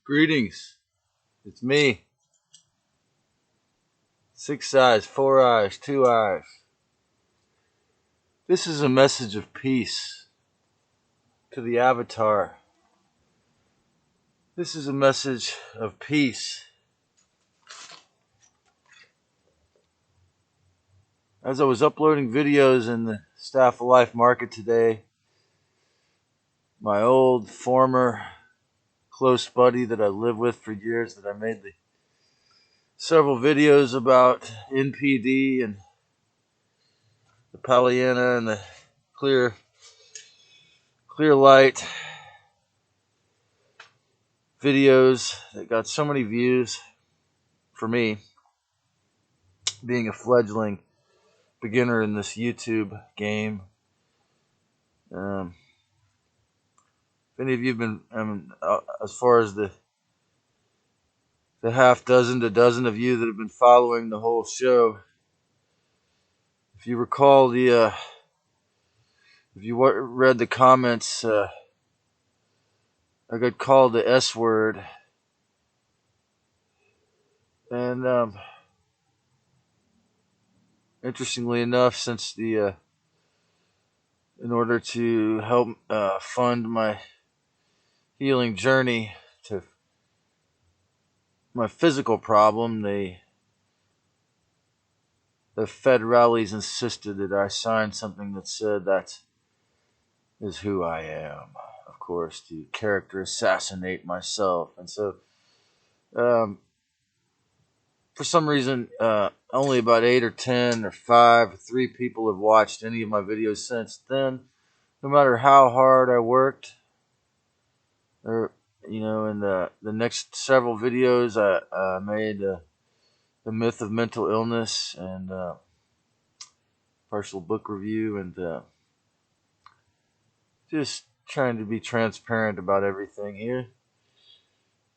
Greetings. It's me. 6 eyes, 4 eyes, 2 eyes. This is a message of peace to the avatar. This is a message of peace. As I was uploading videos in the Staff of Life market today, my old former close buddy that I lived with for years, that I made several videos about NPD and the Pollyanna and the clear light videos that got so many views for me, being a fledgling beginner in this YouTube game. If any of you have been, as far as the half dozen to dozen of you that have been following the whole show, if you recall if you read the comments, I got called the S word, and interestingly enough, since in order to help fund my healing journey to my physical problem, the federales insisted that I sign something that said that is who I am, of course, to character assassinate myself. And so, for some reason, only about 8 or 10 or 5 or 3 people have watched any of my videos since then. No matter how hard I worked, or in the next several videos, I made the myth of mental illness and partial book review, and just trying to be transparent about everything here.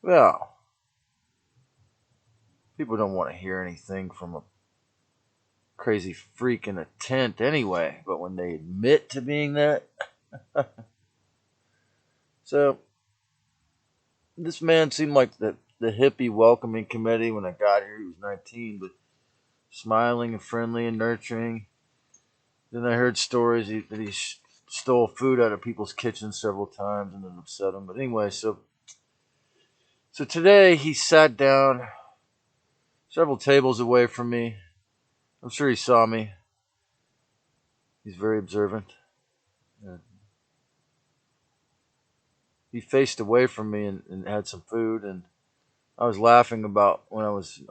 Well, people don't want to hear anything from a crazy freak in a tent anyway, but when they admit to being that. So, this man seemed like the hippie welcoming committee when I got here. He was 19, but smiling and friendly and nurturing. Then I heard stories that he stole food out of people's kitchens several times and it upset him. But anyway, so today he sat down several tables away from me. I'm sure he saw me. He's very observant. He faced away from me and had some food, and I was laughing about when I was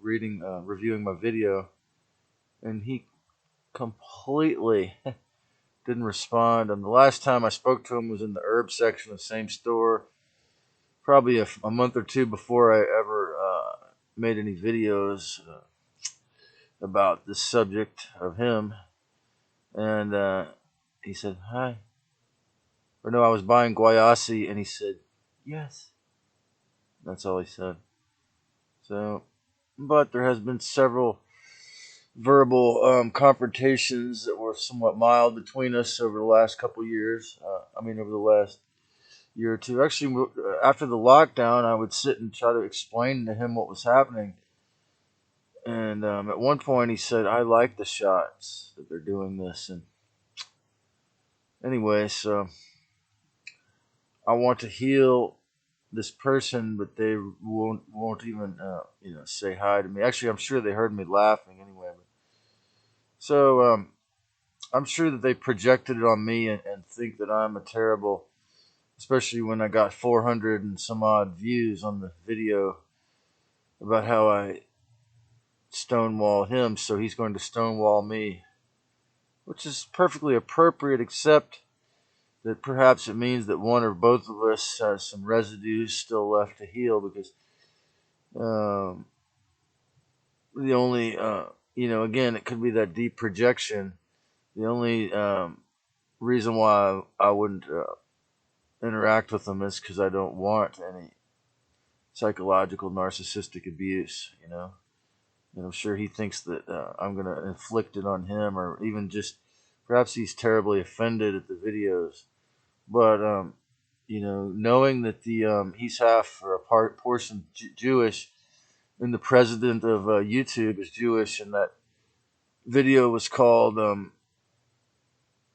reading reviewing my video, and he completely didn't respond. And the last time I spoke to him was in the herb section of the same store, probably a month or two before I ever made any videos about this subject of him. And he said, "Hi." Or no, I was buying guayasi, and he said, "Yes." That's all he said. So, but there has been several verbal confrontations that were somewhat mild between us over the last couple years. Over the last year or two. Actually, after the lockdown, I would sit and try to explain to him what was happening. And at one point, he said, "I like the shots that they're doing this." And anyway, so I want to heal this person, but they won't even say hi to me. Actually, I'm sure they heard me laughing anyway. So I'm sure that they projected it on me and think that I'm a terrible, especially when I got 400 and some odd views on the video about how I stonewall him, so he's going to stonewall me, which is perfectly appropriate, except that perhaps it means that one or both of us has some residue still left to heal, because the only, again, it could be that deep projection. The only reason why I wouldn't interact with them is because I don't want any psychological narcissistic abuse, And I'm sure he thinks that I'm going to inflict it on him, or even just perhaps he's terribly offended at the videos. But, knowing that he's half or a portion Jewish, and the president of YouTube is Jewish, and that video was called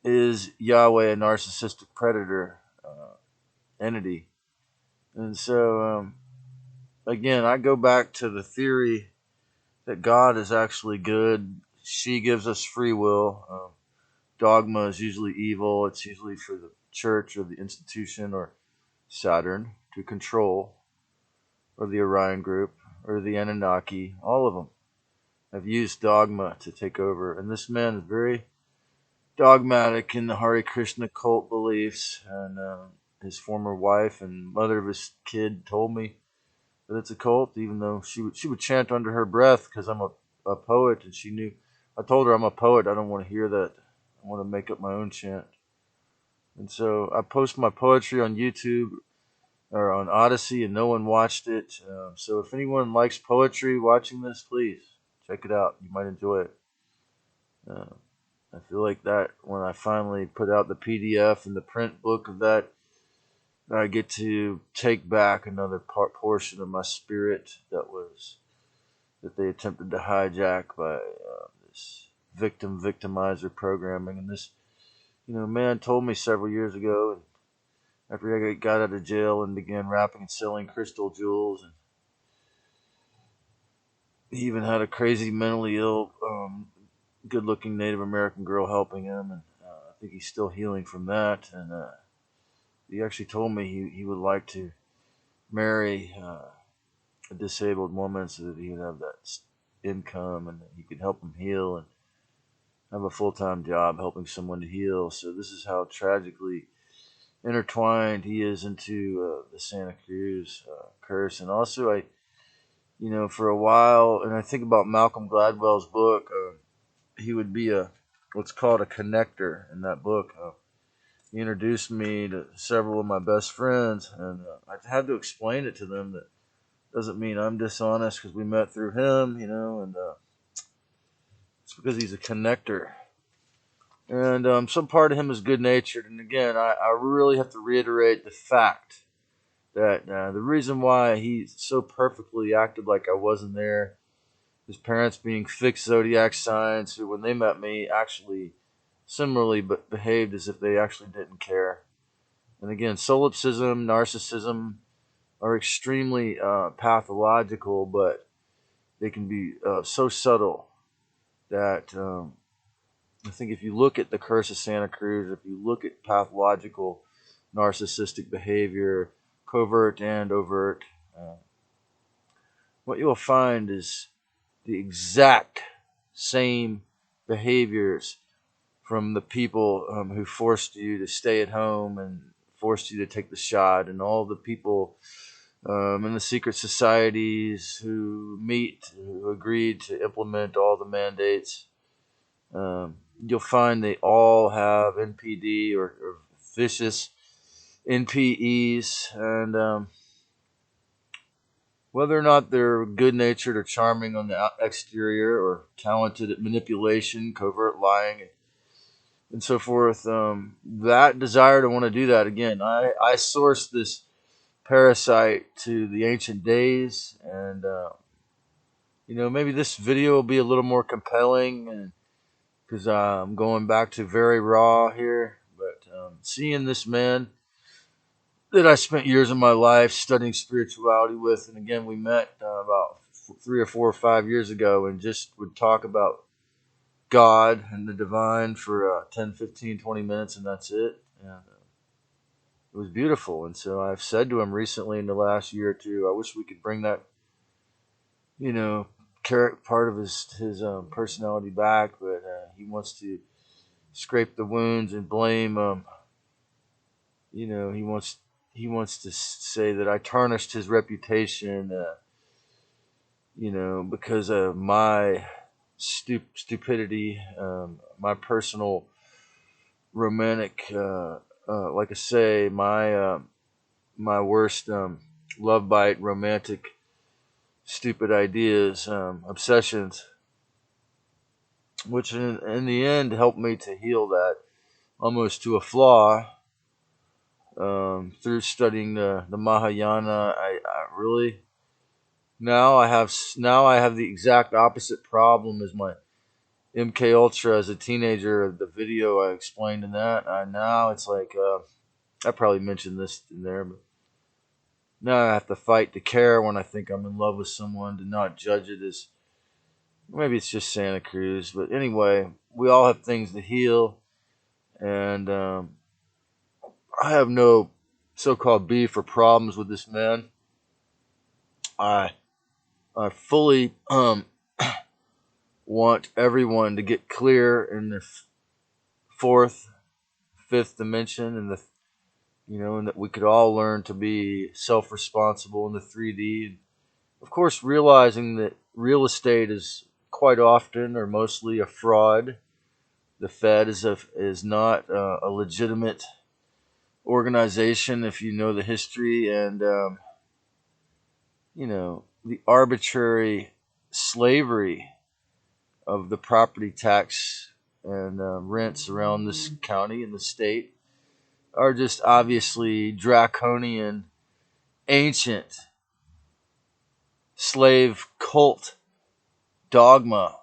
"Is Yahweh a Narcissistic Predator Entity?" And so again, I go back to the theory that God is actually good. She gives us free will. Dogma is usually evil. It's usually for the church or the institution or Saturn to control, or the Orion group or the Anunnaki. All of them have used dogma to take over. And this man is very dogmatic in the Hare Krishna cult beliefs. And his former wife and mother of his kid told me that it's a cult, even though she would chant under her breath because I'm a poet, and she knew. I told her I'm a poet. I don't want to hear that. I want to make up my own chant. And so I post my poetry on YouTube or on Odyssey, and no one watched it. So if anyone likes poetry watching this, please check it out. You might enjoy it. Uh, I feel like that when I finally put out the PDF and the print book of that, I get to take back another portion of my spirit that they attempted to hijack by this victimizer programming. And this, man told me several years ago, after I got out of jail and began rapping and selling crystal jewels, and he even had a crazy mentally ill, good-looking Native American girl helping him, and I think he's still healing from that. And he actually told me he would like to marry a disabled woman so that he would have that income and that he could help him heal and have a full-time job helping someone to heal. So this is how tragically intertwined he is into the Santa Cruz curse. And also, for a while, and I think about Malcolm Gladwell's book, he would be what's called a connector in that book. He introduced me to several of my best friends, and I had to explain it to them that doesn't mean I'm dishonest because we met through him, and it's because he's a connector. And some part of him is good-natured. And again, I really have to reiterate the fact that the reason why he so perfectly acted like I wasn't there, his parents being fixed zodiac signs, who when they met me actually similarly but behaved as if they actually didn't care. And again, solipsism, narcissism are extremely pathological, but they can be so subtle that I think if you look at the curse of Santa Cruz, if you look at pathological narcissistic behavior, covert and overt, what you'll find is the exact same behaviors from the people who forced you to stay at home and forced you to take the shot, and all the people in the secret societies who agreed to implement all the mandates. You'll find they all have NPD or vicious NPEs, and whether or not they're good-natured or charming on the exterior or talented at manipulation, covert lying, and so forth, that desire to want to do that, again, I sourced this parasite to the ancient days, and maybe this video will be a little more compelling, and because I'm going back to very raw here, but seeing this man that I spent years of my life studying spirituality with, and again, we met about 3 or 4 or 5 years ago, and just would talk about God and the divine for 10, 15, 20 minutes, and that's it. And it was beautiful. And so I've said to him recently in the last year or two, I wish we could bring that, part of his personality back, but he wants to scrape the wounds and blame. He wants to say that I tarnished his reputation, because of my stupidity, my personal romantic, like I say, my worst love bite, romantic, stupid ideas, obsessions, which in the end helped me to heal that almost to a flaw. through studying the Mahayana. I really now I have the exact opposite problem as my MK Ultra as a teenager. The video I explained in that. Now it's like I probably mentioned this in there, but now I have to fight to care when I think I'm in love with someone, to not judge it as maybe it's just Santa Cruz. But anyway, we all have things to heal, and I have no so-called beef or problems with this man. I I fully want everyone to get clear in the fourth, fifth dimension, and and that we could all learn to be self-responsible in the 3D. Of course, realizing that real estate is quite often or mostly a fraud. The Fed is not a legitimate organization if you know the history, and the arbitrary slavery of the property tax and rents around this county and the state are just obviously draconian, ancient slave cult dogma,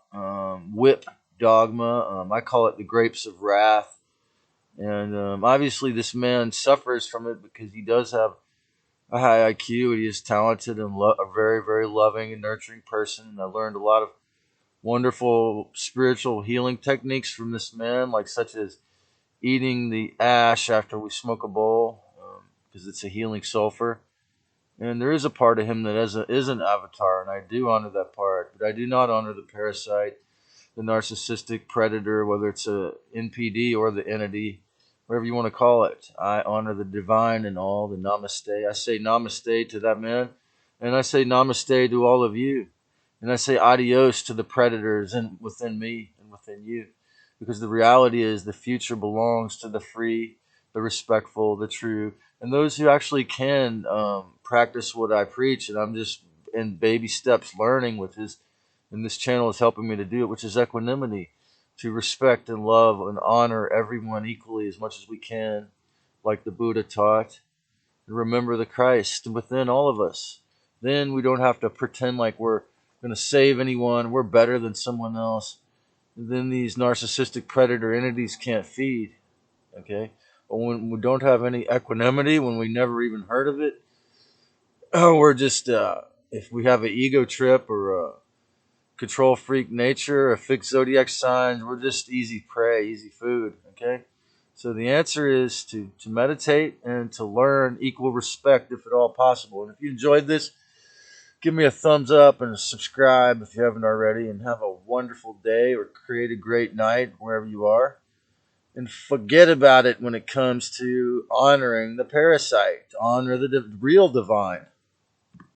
whip dogma. I call it the grapes of wrath. And obviously, this man suffers from it because he does have a high IQ. He is talented and a very, very loving and nurturing person. And I learned a lot of wonderful spiritual healing techniques from this man, like such as eating the ash after we smoke a bowl, because it's a healing sulfur. And there is a part of him that is an avatar, and I do honor that part, but I do not honor the parasite, the narcissistic predator, whether it's a NPD or the entity, whatever you want to call it. I honor the divine and all, the namaste. I say namaste to that man, and I say namaste to all of you. And I say adios to the predators within me and within you. Because the reality is the future belongs to the free, the respectful, the true, and those who actually can practice what I preach. And I'm just in baby steps learning with his, and this channel is helping me to do it, which is equanimity, to respect and love and honor everyone equally as much as we can, like the Buddha taught. And remember the Christ within all of us. Then we don't have to pretend like we're going to save anyone, we're better than someone else. And then these narcissistic predator entities can't feed. Okay? But when we don't have any equanimity, when we never even heard of it, we're just, if we have an ego trip or a control freak nature, a fixed zodiac signs, we're just easy prey, easy food. Okay? So the answer is to meditate and to learn equal respect if at all possible. And if you enjoyed this, give me a thumbs up and subscribe if you haven't already, and have a wonderful day or create a great night wherever you are. And forget about it when it comes to honoring the parasite. Honor the real divine.